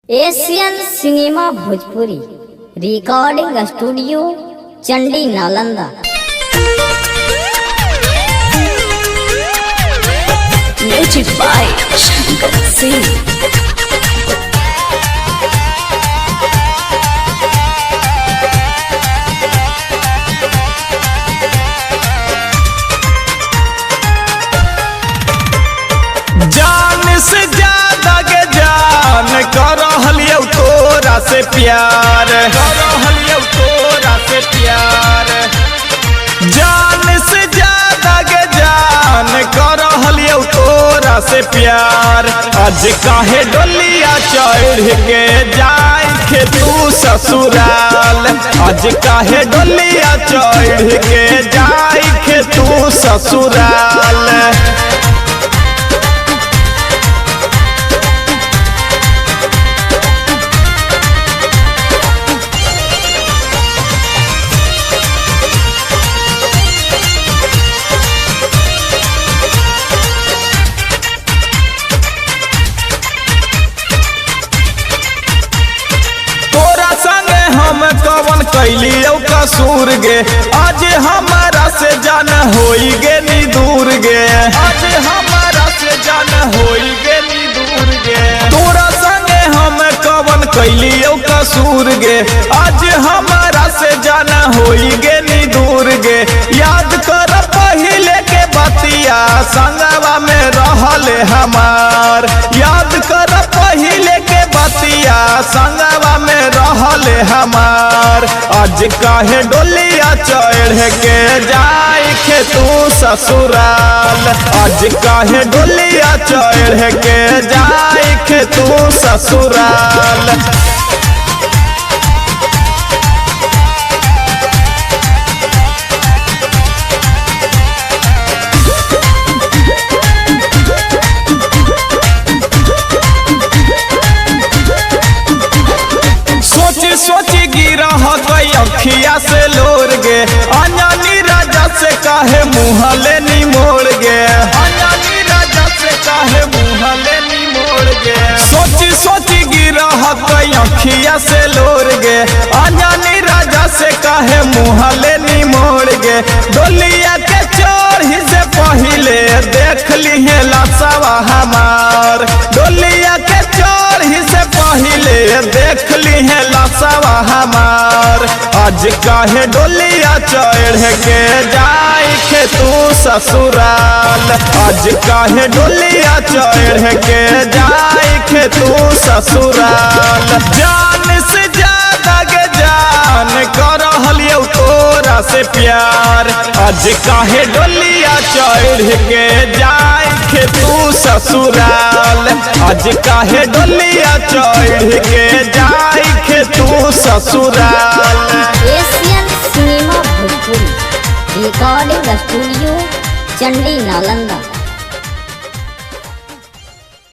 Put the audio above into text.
Asian cinema Bhojpuri recording studio Chandi Nalanda. Music by Shankar Singh. जान से ज्यादा के जान करहलियो तोरा से प्यार, करहलियो तोरा से प्यार। जान से ज्यादा के जान करहलियो तोरा से प्यार। आज काहे डोलिया चढ़ के जाए के तू ससुराल, आज काहे डोलिया चढ़ के जाए के तू ससुराल। हम कवन कैलियो कसूर गे, आज हमारा से जान होई गे नी दूर गे, आज हमारा से जान होई गे नी दूर गे। तोरा संगे हम कवन कैलियो कसूर गे, आज हमारा से जान होई गे नी दूर गे। याद कर पहिले के बतिया संगवा में रहले हमार, याद कर पहिले के बतिया संगवा में रहले हमार। आज काहे डोलिया चढ़ के जाए के तू ससुराल, आज काहे डोलिया चढ़ के जाए के तू ससुराल। सोची गिरा गई अखिया से लोर गे, अनजानी राजा से काहे मुँहले नी मोड़ गे, अनजानी राजा से काहे मुँहले नी मोड़ गे। सोची गिरा गई अखिया से लोर गे, अनजानी राजा से काहे मुँहले नी मोड़ गे। डोलिया के चोरी से पहिले देख ली है लाशवा हमार, डोलिया के चोरी से पहिले देख ली है लाशवा हमार। आज काहे डोलिया चढ़ के जाए के तू ससुराल, आज काहे डोलिया चढ़ के जाए के तू ससुराल। जान से ज्यादा के जान करहलियो तोरा से प्यार, आज काहे डोलिया चढ़ के जाए के तू ससुराल, आज काहे डोलिया चढ़ के जाए के तू ससुराल। Asian cinema Bhojpuri recording studio Chandi Nalanda.